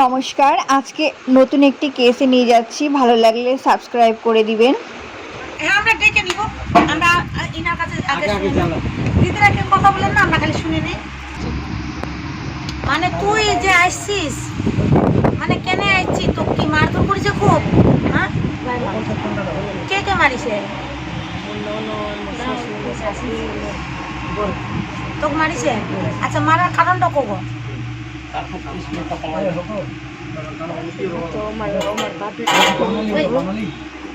নমস্কার, আজকে নতুন একটি কেসে নিয়ে যাচ্ছি। ভালো লাগলে সাবস্ক্রাইব করে দিবেন। হ্যাঁ, আমরা ডেকে নিব। আমরা ইনার কাছে আগে দিদিরা কেন কথা বলেন না, আমরা খালি শুনে নিই। মানে তুই যে আসছিস, মানে কেন আসছি? তো কি মারধর করেছে খুব? হ্যাঁ, কে কে মারিছে? তোকে মারিছে? আচ্ছা, মারার কারণটা কব?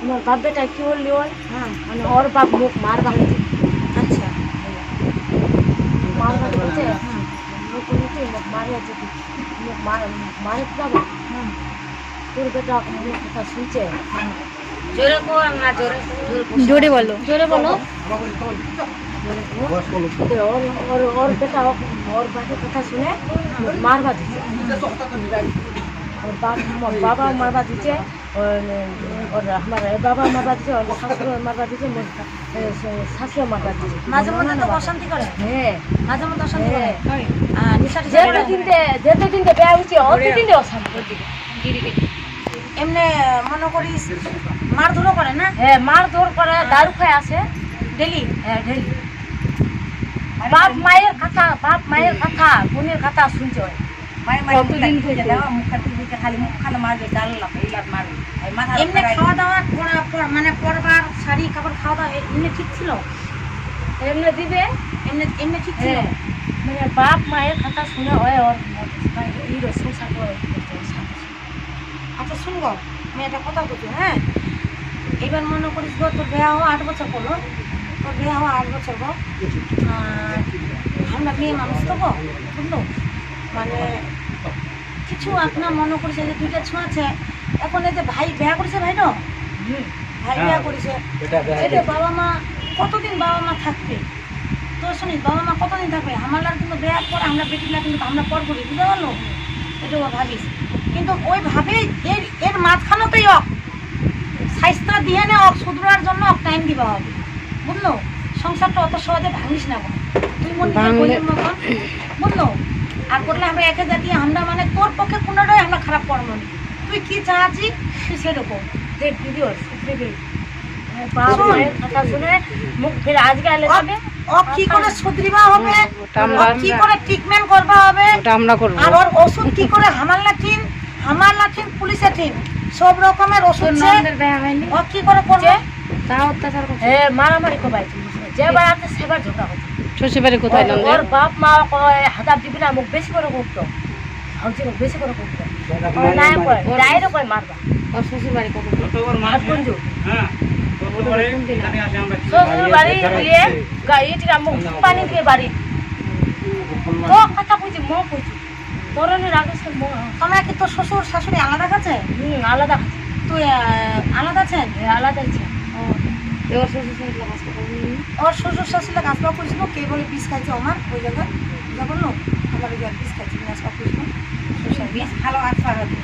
আমার বাপ বেটা কি বললি ওর? হ্যাঁ, মানে ওর বাপ মুখ মার ভাঙছে। আচ্ছা, মার ভাঙছে, মুখ নিচে মুখ মারে আছে, মুখ মারে যাবো। তোর বেটা মুখ কথা শুনছে। জোরে কো না, জোরে বলো। জোরে বলো। ওর বেটা ওর বাপের কথা শুনে মারবা দিচ্ছে। ওর বাবা মারবা দিচ্ছে, ওর আমার বাবা মারবা দিচ্ছে, ওর শাশুড়ি মারবা দিচ্ছে, শাশুড়ি মারবা দিচ্ছে। মাঝে মধ্যে তো অশান্তি করে। হ্যাঁ, মাঝে মধ্যে অশান্তি করে। যেতে দিনতে বেয়া হচ্ছে, অতদিন অশান্তি। এমনি মনে করিস মারধরও করে না? হ্যাঁ, মারধর করে, দারু খায় আসে ডেলি। হ্যাঁ, ডেলি। বাপ মায়ের কথা বোনের কথা শুনছে। এমনি খাওয়া দাওয়া মানে পরবার শাড়ি কাপড় খাওয়া দাওয়া এমনি ঠিক ছিল? এমনি দিবে, এমনি ঠিক ছিল? মানে বাপ মায়ের কথা শুনে হয় ওর সংসার করে। আচ্ছা শুনবো, আমি একটা কথা বলছি। হ্যাঁ, এবার মনে করিস গো, তোর বিয়ে হওয়া 8 বছর করলো। তোর বিয়ে হওয়া 8 বছর গো। আমরা মেয়ে মানুষ তো গো, বুঝলো? মানে কিছু আপনার মনে করেছে যে দুইটা ছোঁয়া আছে। এখন এই যে ভাই বিয়া করেছে, ভাই না ভাই বিয়া করেছে, এতে বাবা মা কতদিন বাবা মা থাকবে? তো শুনিস, বাবা মা কতদিন থাকবে? আমার কিন্তু বিয়ার পরে আমরা বেটিলা কিন্তু আমরা পর করি, বুঝতে পারলো? এটা ভাবিস, কিন্তু ওই ভাবে এর মাঝখানেতেই স্বাস্থ্য দিয়ে নে, শুধরার জন্য টাইম দিবা হবে, বুঝলো? সংসারটা অত সহজে ভাঙিস না, তুই মনে মতন, বুঝলো? আর করলে আমরা একে জাতি, আমরা মানে তোর পক্ষে কোনোটাই আমরা খারাপ করবো না। তুই কি চাচ্ছি তুই সেরকম দেখ ভিডিও বাপ মায়ের কথা শুনে মুখ ফের আজকে আলে যাবে। ও কি করে সুধরিবা হবে, কি করে ট্রিটমেন্ট করবা হবে, আর ওর ওষুধ কি করে হামাল লাঠিন পুলিশে ঠিক সব রকমের ওষুধ ও কি করে করবে? হ্যাঁ, মারামারি করবাই যে বাড়াতে সেবার ঝোঁকা হচ্ছে। শ্বশুরবাড়ি কোথায়? ওর বাপ মা হাতার দিবি না, মুখ বেশি করে করতো, ভাবছি মুখ বেশি করে করতো, ডাইরে করে মারবা। ওর শ্বশুরবাড়ি কোথায়? শ্বশুর বাড়ি দিয়ে গাড়িটা মুখ পানি দিয়ে বাড়ি তো কথা কইছি, মো কইছি তরণের আগে সে তোমরা কি তোর শ্বশুর শাশুড়ি আলাদা কাছে? আলাদা। তুই আলাদা আছেন? আলাদা আছে। ওর শ্বশুর শাশুড়ি গাছপা করেছিল, কে বলে বিষ খাইছে আমার ওই জায়গায়, যা বললো আমার ওই জায়গায় বিষ খাইছে, গাছপা করেছিল, বিষ ভালো গাছপা হবে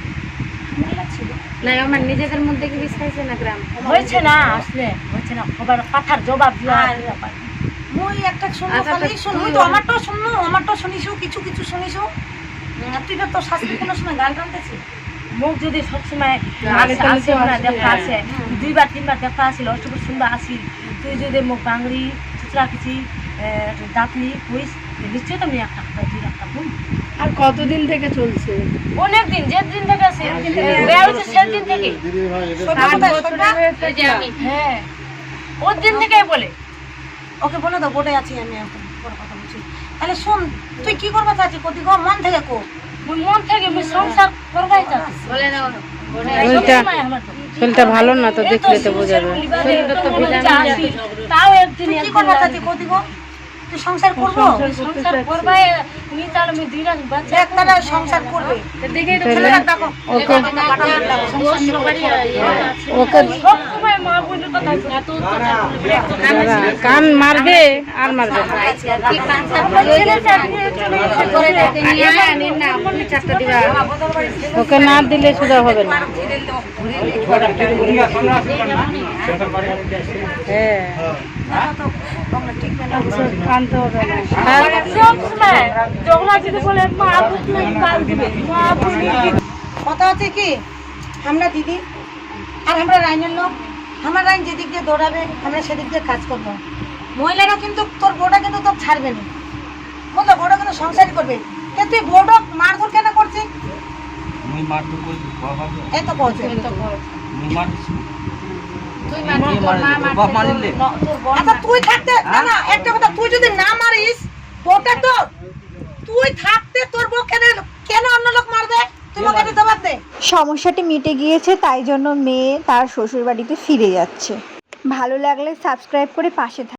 ছিল না, আমার নিজেদের মধ্যে কি বিষ খাইছে না? গ্রাম হয়েছে না, আসলে হয়েছে না, খবর কথার জবাব দিও। মুই একটা শুনবো, খালি শুনবো তো, আমারটাও শুনিসু, কিছু শুনিসু। তুই তো তোর শাশুড়ি কোনো সময় গাল টানতেছি? মুখ যদি সবসময় আসে না, দেখা আসে 2বার 3বার দেখা আসিল, অষ্টপুর শুনবা আসি, তুই যদি মুখ বাংড়ি চিত্রা কিছু দাঁতনি কইস, নিশ্চয়ই তো আমি একটা কথা 2 একটা বল। আর কতদিন থেকে চলছে? অনেক দিন, যেদিন থেকে আসে সেদিন থেকে। হ্যাঁ, ওর দিন থেকে বলে। ওকে বলে দাও, বোর্ডে আছি আমি, এখন বড় কথা বলছি। তাহলে শোন, তুই কি করবা চাচ্ছি? কতি গো মন থেকে কো, মন থেকে সংসার করবাই চাচ্ছি। বলে দাও, শরীরটা ভালো না তো, দেখলে তো বোঝা যাবে। তাও একদিন কি করবা চাচ্ছি? কতি গো তুই সংসার করবো? সংসার করবাই তুমি, তাহলে আমি 2 রাত বাচ্চা একটানা সংসার করবে। দেখে তো ছেলে ডাকো, ওকে সবসময় মা বলে কথা কান মারবে আর মারবে ওকে না দিলে শুধু হবে না। হ্যাঁ, আনতে হবে না। সবসময় ঝগড়া যদি বলে মা আপনি কাল দিবে, মা আপনি কথা হচ্ছে কি আমরা দিদি আর আমরা রাইনের লোক, আমার রাইন যেদিক দিয়ে দৌড়াবে আমরা সেদিক দিয়ে কাজ করবো। মহিলারা কিন্তু তোর বউটা কিন্তু তোর ছাড়বে না, বুঝলো? বউটা কিন্তু সংসারই করবে। কিন্তু তুই বউটা মারধর কেন করছিস? এই তো বলছে আচ্ছা তুই থাকতে না না একটা কথা, তুই যদি না মারিস বউটা তো তুই থাকতে তোর বউ কেন কেন অন্য লোক মারবে? তুই ওকে একটা জবাব দে। সমস্যাটি মিটে গিয়েছে, তাই জন্য মেয়ে তার শ্বশুর বাড়িতে ফিরে যাচ্ছে। ভালো লাগলে সাবস্ক্রাইব করে পাশে থাকুন।